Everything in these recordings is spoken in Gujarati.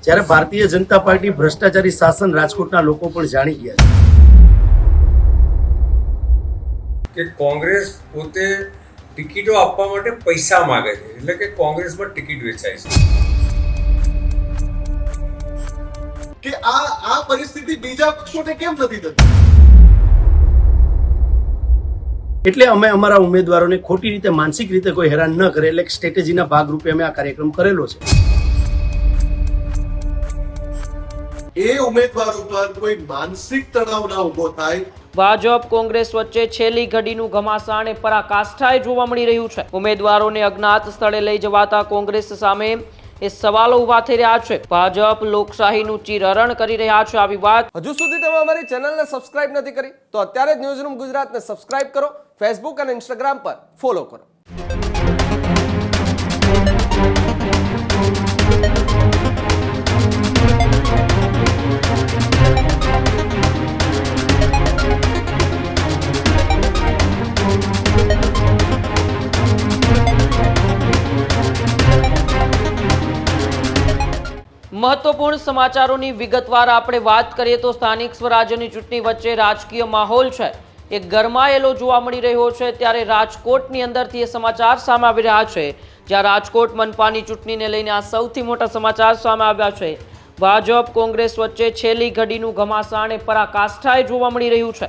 જ્યારે ભારતીય જનતા પાર્ટી ભ્રષ્ટાચારી શાસન રાજકોટના લોકો પણ જાણી ગયા છે કે કોંગ્રેસ પોતે ટિકિટો આપવા માટે પૈસા માંગે છે, એટલે કે કોંગ્રેસમાં ટિકિટ વેચાય છે કે આ પરિસ્થિતિ બીજા પક્ષોને કેમ નથી થતી। એટલે અમે અમારા ઉમેદવારોને ખોટી રીતે માનસિક રીતે કોઈ હેરાન ન કરે એટલે સ્ટ્રેટેજીના ભાગરૂપે અમે આ કાર્યક્રમ કરેલો છે। એ ઉમેદવાર ઉપર કોઈ માનસિક તણાવ ના ઉભો થાય। ભાજપ કોંગ્રેસ વચ્ચે છેલ્લી ઘડીનું ઘમાસાણ એ પરાકાષ્ઠાએ જોવા મળી રહ્યું છે। ઉમેદવારોને અજ્ઞાત સ્થળે લઈ જવાતા કોંગ્રેસ સામે એ સવાલો ઉભા થઈ રહ્યા છે। ભાજપ લોકશાહીનું ચીરહરણ કરી રહ્યા છે। આવી વાત હજુ સુધી તમે અમારી ચેનલને સબસ્ક્રાઇબ નથી કરી તો અત્યારે જ ન્યૂઝરૂમ ગુજરાતને સબસ્ક્રાઇબ કરો, ફેસબુક અને ઇન્સ્ટાગ્રામ પર ફોલો કરો। મહત્વપૂર્ણ સમાચારોની વિગતવાર આપણે વાત કરીએ તો સ્થાનિક સ્વરાજ્યની ચૂંટણી વચ્ચે રાજકીય માહોલ છે એ ગરમાયેલો જોવા મળી રહ્યો છે। ત્યારે રાજકોટની અંદરથી એ સમાચાર સામે આવી રહ્યા છે, જ્યાં રાજકોટ મનપાની ચૂંટણીને લઈને આ સૌથી મોટા સમાચાર સામે આવ્યા છે। ભાજપ કોંગ્રેસ વચ્ચે છેલ્લી ઘડીનું ઘમાસાણ એ પરાકાષ્ઠાએ જોવા મળી રહ્યું છે।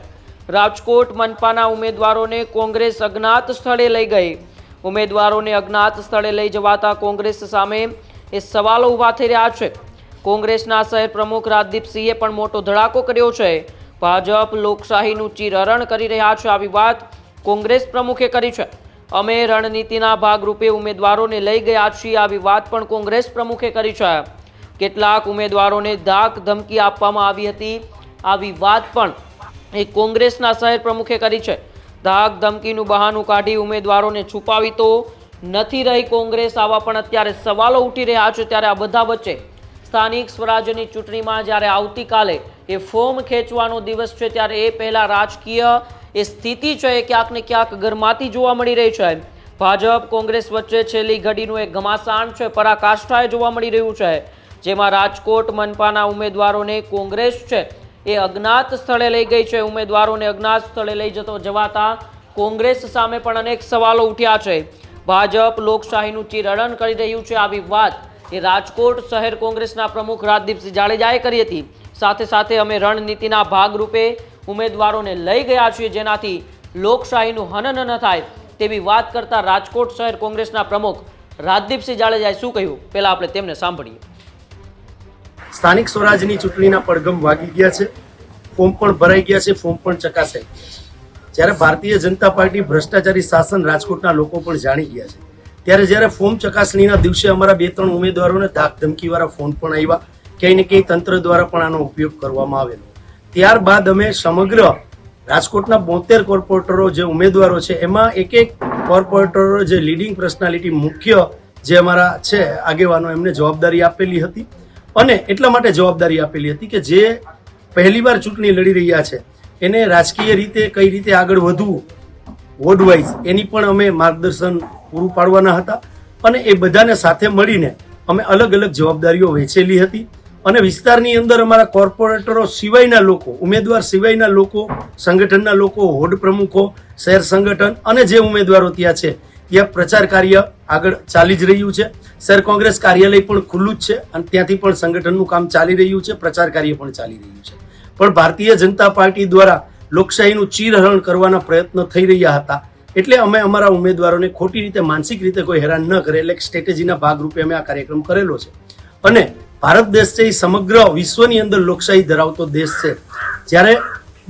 રાજકોટ મનપાના ઉમેદવારોને કોંગ્રેસ અજ્ઞાત સ્થળે લઈ ગઈ। ઉમેદવારોને અજ્ઞાત સ્થળે લઈ જવાતા કોંગ્રેસ સામે એ સવાલો ઉભા થઈ રહ્યા છે। કોંગ્રેસના શહેર પ્રમુખ રાજદીપસિંહે પણ મોટો ધડાકો કર્યો છે। ભાજપ લોકશાહીનું ચીરહરણ કરી રહ્યા છે, આવી વાત કોંગ્રેસ પ્રમુખે કરી છે। અમે રણનીતિના ભાગરૂપે ઉમેદવારોને લઈ ગયા છીએ, આવી વાત પણ કોંગ્રેસ પ્રમુખે કરી છે। કેટલાક ઉમેદવારોને ધાક ધમકી આપવામાં આવી હતી, આવી વાત પણ એ કોંગ્રેસના શહેર પ્રમુખે કરી છે। ધાક ધમકીનું બહાનું કાઢી ઉમેદવારોને છુપાવી તો નથી રહી કોંગ્રેસ, આવા પણ અત્યારે સવાલો ઉઠી રહ્યા છે। ત્યારે આ બધા વચ્ચે સ્થાનિક સ્વરાજ્યની ચૂંટણીમાં જ્યારે આવતીકાલે એ ફોર્મ ખેંચવાનો દિવસ છે, ત્યારે એ પહેલા રાજકીય એ સ્થિતિ છે એ ક્યાંક ને ક્યાંક ગરમાતી જોવા મળી રહી છે। ભાજપ કોંગ્રેસ વચ્ચે છેલ્લી ઘડીનું એક ઘમાસાણ છે પરાકાષ્ઠાએ જોવા મળી રહ્યું છે, જેમાં રાજકોટ મનપાના ઉમેદવારોને કોંગ્રેસ છે એ અજ્ઞાત સ્થળે લઈ ગઈ છે। ઉમેદવારોને અજ્ઞાત સ્થળે લઈ જવાતા કોંગ્રેસ સામે પણ અનેક સવાલો ઉઠ્યા છે। ભાજપ લોકશાહીનું ચીરહરણ કરી રહ્યું છે, આવી વાત એ રાજકોટ શહેર કોંગ્રેસના પ્રમુખ રાજદીપસિંહ જાડેજાએ કરી હતી। સાથે સાથે અમે રણનીતિના ભાગરૂપે ઉમેદવારોને લઈ ગયા છીએ, જેનાથી લોકશાહીનું હનન ન થાય તેવી વાત કરતા રાજકોટ શહેર કોંગ્રેસના પ્રમુખ રાજદીપસિંહ જાડેજાએ શું કહ્યું, પહેલા આપણે તેમને સાંભળીએ। સ્થાનિક સ્વરાજ્યની ચૂંટણીના પડઘમ વાગી ગયા છે, ફોર્મ પણ ભરાઈ ગયા છે, ફોર્મ પણ ચકાસાઈ ગયા છે। જ્યારે ભારતીય જનતા પાર્ટી ભ્રષ્ટાચારી શાસન રાજકોટના લોકો પણ જાણી ગયા છે, ત્યારે જ્યારે ફોર્મ ચકાસણીના દિવસે અમારા 2-3 ઉમેદવારોને ધાક ધમકીવાળા ફોન પણ આવ્યા, ક્યાંય ને ક્યાંય તંત્ર દ્વારા પણ આનો ઉપયોગ કરવામાં આવેલો। ત્યારબાદ અમે સમગ્ર રાજકોટના 72 કોર્પોરેટરો જે ઉમેદવારો છે એમાં એક કોર્પોરેટરો જે લીડિંગ પર્સનાલિટી મુખ્ય જે અમારા છે આગેવાનો એમને જવાબદારી આપેલી હતી, અને એટલા માટે જવાબદારી આપેલી હતી કે જે પહેલીવાર ચૂંટણી લડી રહ્યા છે એને રાજકીય રીતે કઈ રીતે આગળ વધવું વોર્ડ વાઇઝ એની પણ અમે માર્ગદર્શન પૂરું પાડવાના હતા, અને એ બધાને સાથે મળીને અમે અલગ અલગ જવાબદારીઓ વહેંચેલી હતી। અને વિસ્તારની અંદર અમારા કોર્પોરેટરો સિવાયના લોકો, ઉમેદવાર સિવાયના લોકો, સંગઠનના લોકો, વોર્ડ પ્રમુખો, શહેર સંગઠન અને જે ઉમેદવારો ત્યાં છે ત્યાં પ્રચાર કાર્ય આગળ ચાલી જ રહ્યું છે। શહેર કોંગ્રેસ કાર્યાલય પણ ખુલ્લું જ છે અને ત્યાંથી પણ સંગઠનનું કામ ચાલી રહ્યું છે, પ્રચાર કાર્ય પણ ચાલી રહ્યું છે। પણ ભારતીય જનતા પાર્ટી દ્વારા લોકશાહીનું ચીરહરણ કરવાના પ્રયત્ન થઈ રહ્યા હતા, એટલે અમે અમારા ઉમેદવારોને ખોટી રીતે માનસિક રીતે કોઈ હેરાન ન કરે એટલે સ્ટ્રેટેજીના ભાગરૂપે અમે આ કાર્યક્રમ કરેલો છે। અને ભારત દેશ છે એ સમગ્ર વિશ્વની અંદર લોકશાહી ધરાવતો દેશ છે। જ્યારે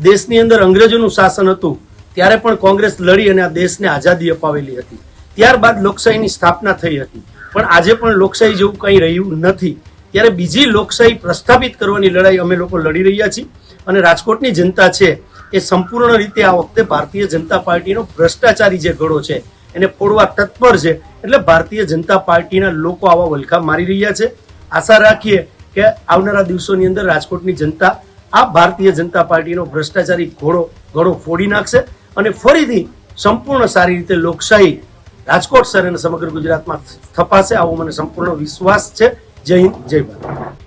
દેશની અંદર અંગ્રેજોનું શાસન હતું ત્યારે પણ કોંગ્રેસ લડી અને આ દેશને આઝાદી અપાવેલી હતી, ત્યારબાદ લોકશાહીની સ્થાપના થઈ હતી, પણ આજે પણ લોકશાહી જેવું કંઈ રહ્યું નથી। ત્યારે બીજી લોકશાહી પ્રસ્થાપિત કરવાની લડાઈ અમે લોકો લડી રહ્યા છીએ, અને રાજકોટની જનતા છે એ સંપૂર્ણ રીતે આ વખતે ભારતીય જનતા પાર્ટીનો ભ્રષ્ટાચારી જે ગળો છે એને ફોડવા તત્પર છે। એટલે ભારતીય જનતા પાર્ટીના લોકો આવા વલખા મારી રહ્યા છે। આશા રાખીએ કે આવનારા દિવસોની અંદર રાજકોટની જનતા આ ભારતીય જનતા પાર્ટીનો ભ્રષ્ટાચારી ગળો ફોડી નાખશે અને ફરીથી સંપૂર્ણ સારી રીતે લોકશાહી રાજકોટ શહેર અને સમગ્ર ગુજરાતમાં સ્થપાશે, આવો મને સંપૂર્ણ વિશ્વાસ છે। જય હિન્દ, જય ભારત।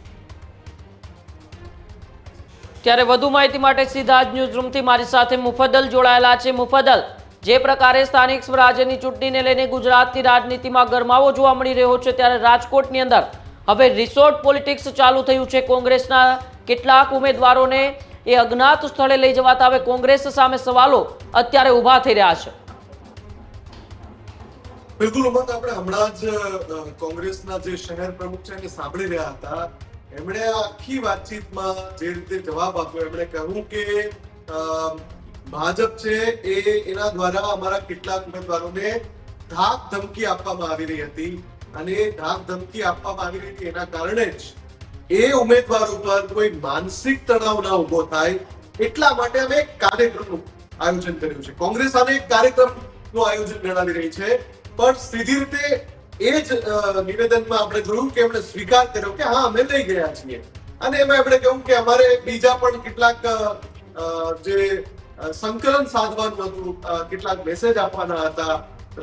ત્યારે વધુ માહિતી માટે સીધા જ ન્યૂઝ રૂમથી મારી સાથે મુફદ્દલ જોડાયેલા છે. મુફદ્દલ, જે પ્રકારે સ્થાનિક સ્વરાજ્યની ચૂંટણીને લઈને ગુજરાતની રાજનીતિમાં ગરમાવો જોવા મળી રહ્યો છે, ત્યારે રાજકોટની અંદર હવે રિસોર્ટ પોલિટિક્સ ચાલુ થયું છે. કોંગ્રેસના કેટલાક ઉમેદવારોને એ અજ્ઞાત સ્થળે લઈ જવાતા હવે કોંગ્રેસ સામે સવાલો અત્યારે ઊભા થઈ રહ્યા છે. બિલકુલ ઉમંગ, આપણે હમણાં જ કોંગ્રેસના જે શહેર પ્રમુખ છે એને સાંભળી રહ્યા હતા. એમણે આખી વાતચીતમાં જે રીતે જવાબ આપ્યો, એમણે કહ્યું કે ભાજપ છે એના દ્વારા અમારા કેટલાક ઉમેદવારોને ધાક ધમકી આપવામાં આવી રહી હતી અને એ ધાક ધમકી આપવામાં આવી રહી હતી એના કારણે જ એ ઉમેદવાર ઉપર કોઈ માનસિક તણાવ ના ઉભો થાય એટલા માટે અમે એક કાર્યક્રમનું આયોજન કર્યું છે. કોંગ્રેસ આને એક કાર્યક્રમનું આયોજન ગણાવી રહી છે, પણ સીધી રીતે એ જ નિવેદનમાં આપણે જોયું કે એમણે સ્વીકાર કર્યો કે હા અમે લઈ ગયા છીએ. અને એમાં એમણે કહ્યું કે અમારે બીજા પણ કેટલાક જે સંકલન સાધવાનું હતું, કેટલાક મેસેજ આપવાના હતા,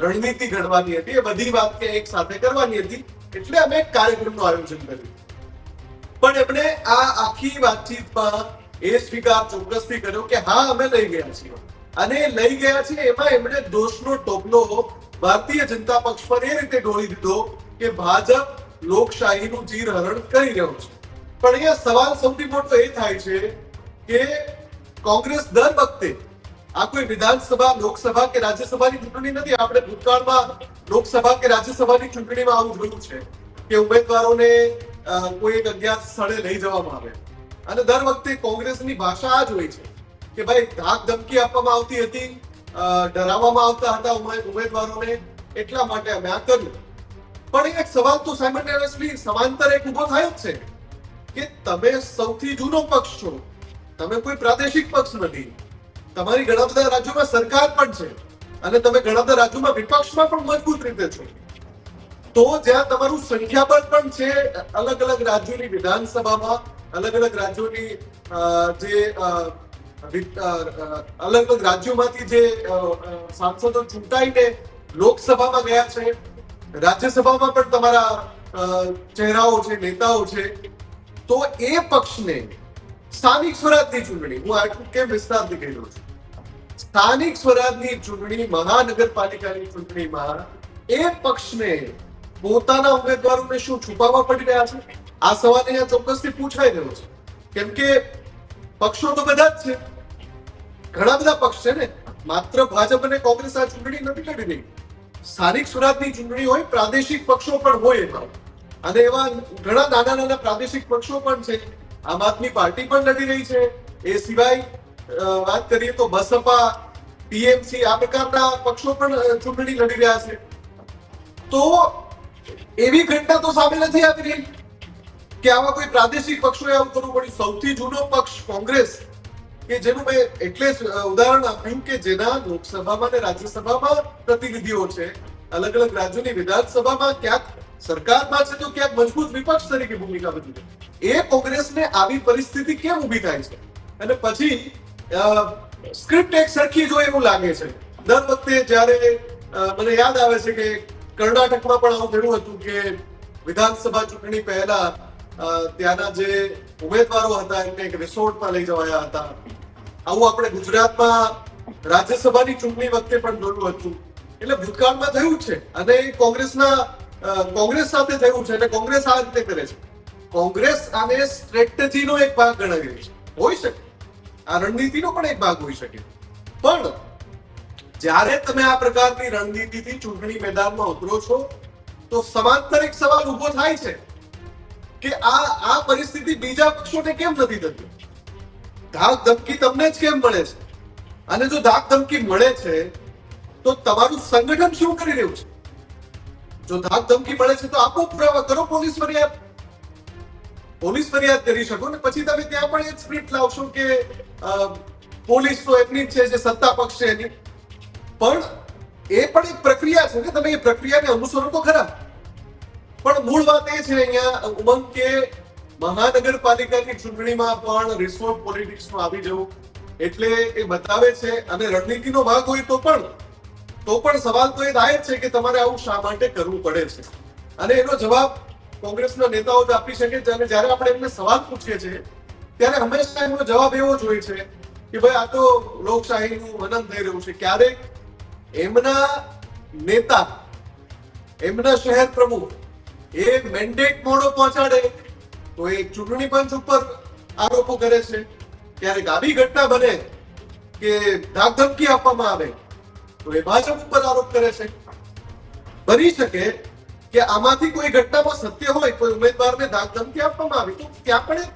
રણનીતિ ઘડવાની હતી, એ બધી વાત કે એક સાથે કરવાની હતી, એટલે અમે એક કાર્યક્રમનું આયોજન કર્યું. પણ એમણે આ આખી વાતચીતમાં એ સ્વીકાર ચોક્કસથી કર્યો કે હા અમે લઈ ગયા છીએ. અને લઈ ગયા છીએ એમાં એમણે દોષનો ટોપલો ભારતીય જનતા પક્ષ પર એ રીતે ઢોળી દીધો કે ભાજપ લોકશાહીનું ચીરહરણ કરી રહ્યો છે. પણ અહીંયા સવાલ સૌથી મોટો એ થાય છે કે કોંગ્રેસ દર વખતે આ કોઈ વિધાનસભા, લોકસભા કે રાજ્યસભાની ચૂંટણી નથી. આપણે ભૂતકાળમાં લોકસભા કે રાજ્યસભાની ચૂંટણીમાં આવું જોયું છે કે ઉમેદવારોને કોઈ એક અજ્ઞાત સ્થળે લઈ જવામાં આવે અને દર વખતે કોંગ્રેસની ભાષા આ જ હોય છે કે ભાઈ ધાક ધમકી આપવામાં આવતી હતી, ડરાવવામાં આવતા હતા ઉમેદવારોને, એટલા માટે અમે આ કર્યું. પણ એક સવાલ તો સાયમલ્ટેનિયસલી સમાંતર એક ઉભો થાય જ છે કે તમે સૌથી જૂનો પક્ષ છો, તમે કોઈ પ્રાદેશિક પક્ષ નથી, તમારી ઘણા બધા રાજ્યોમાં સરકાર પણ છે અને તમે ઘણા બધા રાજ્યોમાં વિપક્ષમાં પણ મજબૂત રીતે છો. તો જ્યાં તમારું સંખ્યાબળ પણ છે, અલગ અલગ રાજ્યોની વિધાનસભામાં, અલગ અલગ રાજ્યોની જે અલગ અલગ રાજ્યોમાંથી જે સાંસદો ચૂંટાઈને લોકસભામાં ગયા છે, રાજ્યસભામાં પણ તમારા ચહેરાઓ છે, નેતાઓ છે, તો એ પક્ષને સ્થાનિક સ્વરાજની ચૂંટણી, હું આટલું કેમ વિસ્તારથી કહી રહ્યો છું, સ્થાનિક સ્વરાજની ચૂંટણી, મહાનગરપાલિકાની ચૂંટણીમાં એ પક્ષને પોતાના ઉમેદવારોને શું છુપાવવા પડી રહ્યા છે? આ સવાલ અહીંયા ચોક્કસથી પૂછાઈ રહ્યો છે. કેમ કે પક્ષો તો બધા જ છે, ઘણા બધા પક્ષ છે ને, માત્ર ભાજપ અને કોંગ્રેસ આ ચૂંટણી નથી લડી રહી. સ્થાનિક સ્વરાજની ચૂંટણી હોય, પ્રાદેશિક પક્ષો પણ હોય એમાં, અને એવા ઘણા નાના નાના પ્રાદેશિક પક્ષો પણ છે. આમ આદમી પાર્ટી પણ લડી રહી છે. એ સિવાય વાત કરીએ તો બસપા, ટીએમસી, આ પ્રકારના પક્ષો પણ ચૂંટણી લડી રહ્યા છે. તો એવી ઘટના તો સામે નથી આવી રહી કે આવા કોઈ પ્રાદેશિક પક્ષોએ આવું કરવું પડ્યું. સૌથી જૂનો પક્ષ કોંગ્રેસ, કે જેનું મેં એટલે ઉદાહરણ આપ્યું કે જેના લોકસભામાં અને રાજ્યસભામાં પ્રતિનિધિઓ છે, અલગ અલગ રાજ્યોની વિધાનસભામાં ક્યાંક સરકારમાં છે તો ક્યાંક મજબૂત વિપક્ષ તરીકે ભૂમિકા ભજવે. એ કોંગ્રેસને આવી પરિસ્થિતિ કેમ ઊભી થાય છે? અને પછી સ્ક્રિપ્ટ એક સરખી જ હોય એવું લાગે છે. દર વખતે જ્યારે મને યાદ આવે છે કે કર્ણાટકમાં પણ આવું થયું હતું કે વિધાનસભા ચૂંટણી પહેલા ત્યાંના જે ઉમેદવારો હતા એમને એક રિસોર્ટમાં લઈ જવાયા હતા. આવું આપણે ગુજરાતમાં રાજ્યસભાની ચૂંટણી વખતે પણ જોયું હતું. એટલે ભૂતકાળમાં થયું છે અને કોંગ્રેસ સાથે થયું છે અને કોંગ્રેસ આ રીતે કરે છે. કોંગ્રેસ આને સ્ટ્રેટેજીનો એક ભાગ ગણાવી રહી છે. હોઈ શકે, આ રણનીતિનો પણ એક ભાગ હોઈ શકે. પણ જ્યારે તમે આ પ્રકારની રણનીતિથી ચૂંટણી મેદાનમાં ઉતરો છો તો સમાંતર એક સવાલ ઉભો થાય છે કે આ પરિસ્થિતિ બીજા પક્ષોને કેમ નથી થતી? ધાક ધમકી તમને જ કેમ મળે છે? અને જો ધાક ધમકી મળે છે તો તમારું સંગઠન શું કરી રહ્યું છે? જો ધાક ધમકી મળે છે તો આપો પુરાવા, કરો પોલીસ ફરિયાદ કરી શકો ને પછી તમે ત્યાં પણ એ જ સ્ક્રિપ્ટ લાવશો કે પોલીસ તો એમની જ છે જે સત્તા પક્ષ છે એની. પણ એ પણ એક પ્રક્રિયા છે ને, તમે એ પ્રક્રિયાને અનુસરો તો ખરા. પણ મૂળ વાત એ છે અહીંયા ઉમંગ કે મહાનગરપાલિકાની ચૂંટણીમાં પણ રિસોર્ટ પોલિટિક્સમાં આવી જવું એટલે એ બતાવે છે, અને રણનીતિનો ભાગ હોય તો પણ સવાલ તો એ થાય જ છે કે તમારે આવું શા માટે કરવું પડે છે. અને એનો જવાબ કોંગ્રેસના નેતાઓ જ આપી શકે છે. અને જ્યારે આપણે એમને સવાલ પૂછીએ છીએ ત્યારે હંમેશા એમનો જવાબ એવો જ હોય છે કે ભાઈ આ તો લોકશાહીનું હનન થઈ રહ્યું છે. ક્યારેક એમના નેતા, એમના શહેર પ્રમુખ એ મેન્ડેટ મોડો પહોંચાડે તો એ ચૂંટણી પંચ ઉપર આરોપો કરે છે. ક્યારેક આવી ઘટના બને કે ધાકધમકી આપવામાં આવે તો એ ભાજપ ઉપર આરોપ કરે છે. બની શકે કે આમાંથી કોઈ ઘટનામાં સત્ય હોય, કોઈ ઉમેદવારને ધાકધમકી આપવામાં આવી તો ત્યાં પણ એક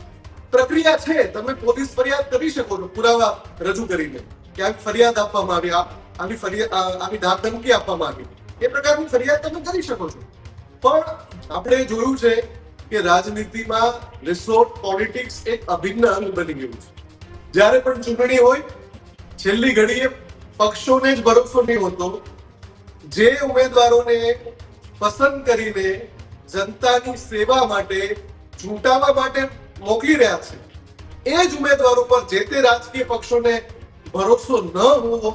પ્રક્રિયા છે. તમે પોલીસ ફરિયાદ કરી શકો છો પુરાવા રજૂ કરીને, ક્યાંક ફરિયાદ આપવામાં આવી, આવી ધાકધમકી આપવામાં આવી, એ પ્રકારની ફરિયાદ તમે કરી શકો છો. પણ આપણે જોયું છે કે રાજનીતિમાં રિસોર્ટ પોલિટિક્સ એક અભિન્ન અંગ બની ગયું છે. જ્યારે પણ ચૂંટણી હોય છેલ્લી ઘડીએ પક્ષોને જ ભરોસો નહીં હોતો. જે ઉમેદવારોને પસંદ કરીને જનતાની સેવા માટે, ચૂંટાવા માટે મોકલી રહ્યા છે, એ જ ઉમેદવારો પર જે તે રાજકીય પક્ષોને ભરોસો ન હોવો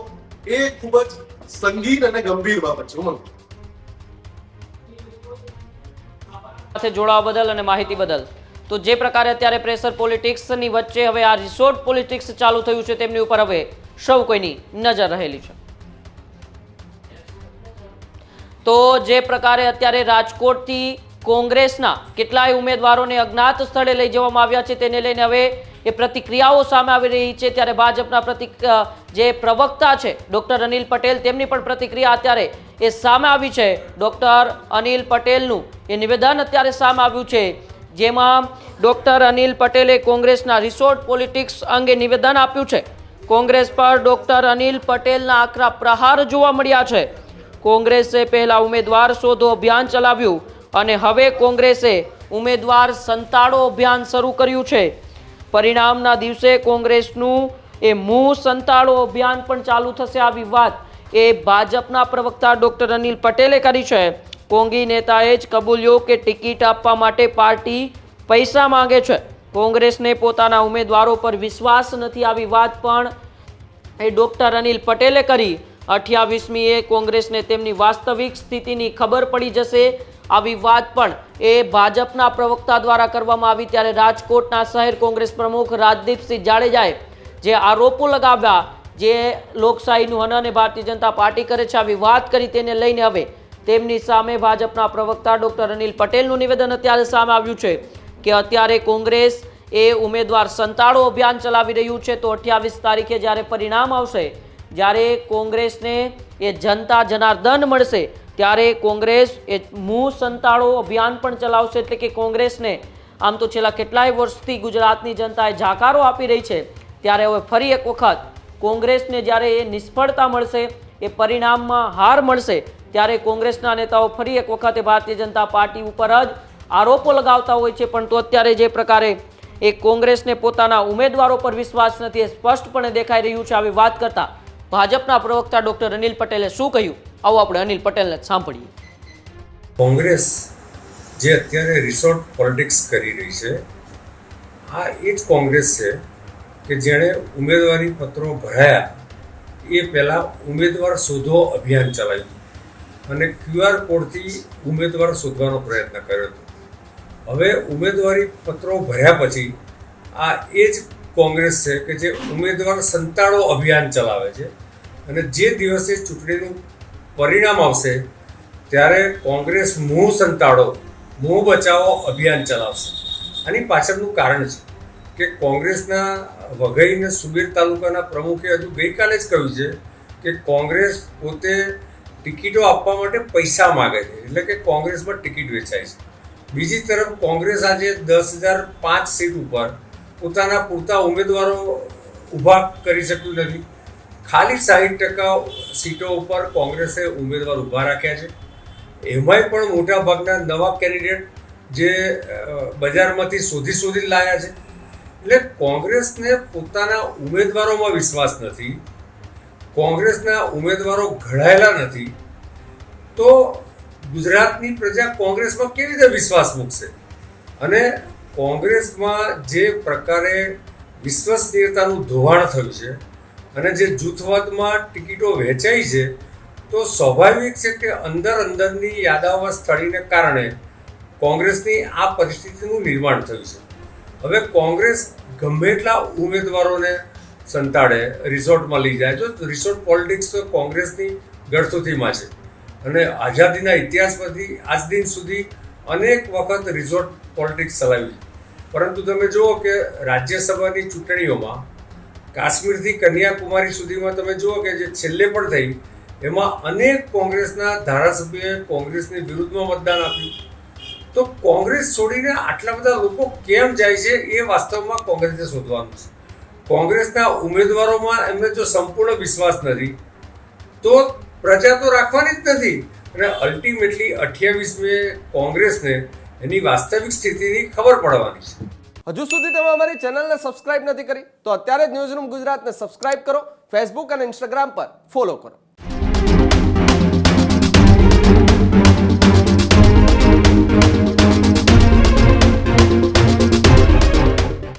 એ ખૂબ જ સંગીન અને ગંભીર બાબત છે. ઉમંગ, સાથે જોડાવા બદલ અને માહિતી બદલ. તો જે પ્રકારે અત્યારે પ્રેશર પોલિટિક્સની વચ્ચે હવે આ રિસોર્ટ પોલિટિક્સ ચાલુ થયું છે, તેમની ઉપર હવે સૌ કોઈની નજર રહેલી છે. તો જે પ્રકારે અત્યારે રાજકોટથી કોંગ્રેસના કેટલાય ઉમેદવારોને અજ્ઞાત સ્થળે લઈ જવામાં આવ્યા છે, તેને લઈને હવે એ પ્રતિક્રિયાઓ સામે આવી રહી છે. ત્યારે ભાજપના જે પ્રવક્તા છે ડોક્ટર અનિલ પટેલ, તેમની પણ પ્રતિક્રિયા અત્યારે એ સામે આવી છે. ડોક્ટર અનિલ પટેલનું એ નિવેદન અત્યારે સામે આવ્યું છે, જેમાં ડોક્ટર અનિલ પટેલે કોંગ્રેસના રિસોર્ટ પોલિટિક્સ અંગે નિવેદન આપ્યું છે. કોંગ્રેસ પર ડોક્ટર અનિલ પટેલના આકરા પ્રહાર જોવા મળ્યા છે. કોંગ્રેસે પહેલા ઉમેદવાર શોધો અભિયાન ચલાવ્યું અને હવે કોંગ્રેસે ઉમેદવાર સંતાડો અભિયાન શરૂ કર્યું છે. પરિણામના દિવસે કોંગ્રેસનું એ મુંહ સંતાડો અભિયાન પણ ચાલુ થશે. આવી વાત એ ભાજપના પ્રવક્તા ડોક્ટર અનિલ પટેલે કરી છે. કોંગી નેતાએ જ કબૂલ્યો કે ટિકિટ આપવા માટે પાર્ટી પૈસા માંગે છે. કોંગ્રેસને પોતાના ઉમેદવારો પર વિશ્વાસ નથી. આવી વાત પણ એ ડોક્ટર અનિલ પટેલે કરી. 28મીએ કોંગ્રેસને તેમની વાસ્તવિક સ્થિતિની ખબર પડી જશે. આવી વાત પણ એ ભાજપના પ્રવક્તા દ્વારા કરવામાં આવી. ત્યારે રાજકોટના શહેર કોંગ્રેસ પ્રમુખ રાજદીપસિંહ જાડેજાએ જે આરોપો લગાવ્યા, જે લોકશાહીનું હનન અને ભારતીય જનતા પાર્ટી કરે છે, આવી વાત કરી, તેને લઈને હવે તેમની સામે ભાજપના પ્રવક્તા ડોક્ટર અનિલ પટેલનું નિવેદન અત્યારે સામે આવ્યું છે કે અત્યારે કોંગ્રેસ એ ઉમેદવાર સંતાડો અભિયાન ચલાવી રહ્યું છે. તો 28 તારીખે જ્યારે પરિણામ આવશે, જ્યારે કોંગ્રેસને એ જનતા જનાર્દન મળશે, ત્યારે કોંગ્રેસ એ મુંહ સંતાડો અભિયાન પણ ચલાવશે. એટલે કે કોંગ્રેસને આમ તો છેલ્લા કેટલાય વર્ષથી ગુજરાતની જનતાએ જાકારો આપી રહી છે, ત્યારે હવે ફરી એક વખત કોંગ્રેસને જ્યારે એ નિષ્ફળતા મળશે, એ પરિણામમાં હાર મળશે, ત્યારે કોંગ્રેસના નેતાઓ ફરી એક વખત ભારતીય જનતા પાર્ટી ઉપર જ આરોપો લગાવતા હોય છે. પણ તો અત્યારે જે પ્રકારે એ કોંગ્રેસને પોતાના ઉમેદવારો પર વિશ્વાસ નથી, એ સ્પષ્ટપણે દેખાઈ રહ્યું છે. આવી વાત કરતા ભાજપના પ્રવક્તા ડોક્ટર અનિલ પટેલે શું કહ્યું, આવો આપણે અનિલ પટેલને સાંભળીએ. કોંગ્રેસ જે અત્યારે રિસોર્ટ પોલિટિક્સ કરી રહી છે, આ એ જ કોંગ્રેસ છે કે જેણે ઉમેદવારી પત્રો ભરાયા એ પહેલાં ઉમેદવાર શોધો અભિયાન ચલાવ્યું અને QR કોડથી ઉમેદવાર શોધવાનો પ્રયત્ન કર્યો હતો. હવે ઉમેદવારી પત્રો ભર્યા પછી આ એ જ કોંગ્રેસ છે કે જે ઉમેદવાર સંતાડો અભિયાન ચલાવે છે અને જે દિવસે ચૂંટણીનું પરિણામ આવશે ત્યારે કોંગ્રેસ મુંહ સંતાડો, મુંહ બચાવો અભિયાન ચલાવશે. આની પાછળનું કારણ છે કે કોંગ્રેસના વઘઈ અને સુબીર તાલુકાના પ્રમુખે હજુ ગઈકાલે જ કહ્યું છે કે કોંગ્રેસ પોતે ટિકિટો આપવા માટે પૈસા માગે છે, એટલે કે કોંગ્રેસમાં ટિકિટ વેચાય છે. બીજી તરફ કોંગ્રેસ આજે 10,005 સીટ ઉપર પોતાના પૂરતા ઉમેદવારો ઊભા કરી શક્યું નથી. ખાલી 60% સીટો ઉપર કોંગ્રેસે ઉમેદવાર ઊભા રાખ્યા છે. એમાંય પણ મોટાભાગના નવા કેન્ડિડેટ જે બજારમાંથી શોધી લાયા છે. એટલે કોંગ્રેસને પોતાના ઉમેદવારોમાં વિશ્વાસ નથી, કોંગ્રેસના ઉમેદવારો ઘડાયેલા નથી, તો ગુજરાતની પ્રજા કોંગ્રેસમાં કેવી રીતે વિશ્વાસ મૂકશે? અને કોંગ્રેસમાં જે પ્રકારે વિશ્વસનીયતાનું ધોવાણ થયું છે અને જે જૂથવાદમાં ટિકિટો વહેંચાઈ છે, તો સ્વાભાવિક છે કે અંદરની યાદાવર સ્થળીને કારણે કોંગ્રેસની આ પરિસ્થિતિનું નિર્માણ થયું છે. હવે કોંગ્રેસ ગમે એટલા ઉમેદવારોને સંતાડે, રિસોર્ટમાં લઈ જાય. જો રિસોર્ટ પોલિટિક્સ તો કોંગ્રેસની ગળથુથીમાં છે અને આઝાદીના ઇતિહાસ પરથી આજ દિન સુધી અનેક વખત રિસોર્ટ પોલિટિક્સ ચલાવી છે. પરંતુ તમે જુઓ કે રાજ્યસભાની ચૂંટણીઓમાં કાશ્મીરથી કન્યાકુમારી સુધીમાં તમે જુઓ કે જે છેલ્લે પણ થઈ એમાં અનેક કોંગ્રેસના ધારાસભ્યોએ કોંગ્રેસની વિરુદ્ધમાં મતદાન આપ્યું. તો કોંગ્રેસ છોડીને આટલા બધા લોકો કેમ જાય છે એ વાસ્તવમાં કોંગ્રેસે શોધવાનું છે. કોંગ્રેસના ઉમેદવારોમાં એમને જો સંપૂર્ણ વિશ્વાસ નથી તો પ્રજા તો રાખવાની જ નથી અને અલ્ટિમેટલી 28 મે કોંગ્રેસને એની વાસ્તવિક સ્થિતિની ખબર પડવાની છે. હજુ સુધી તમે અમારી ચેનલને સબસ્ક્રાઇબ નથી કરી તો અત્યારે જ ન્યૂઝરૂમ ગુજરાતને સબસ્ક્રાઇબ કરો, ફેસબુક અને ઇન્સ્ટાગ્રામ પર ફોલો કરો.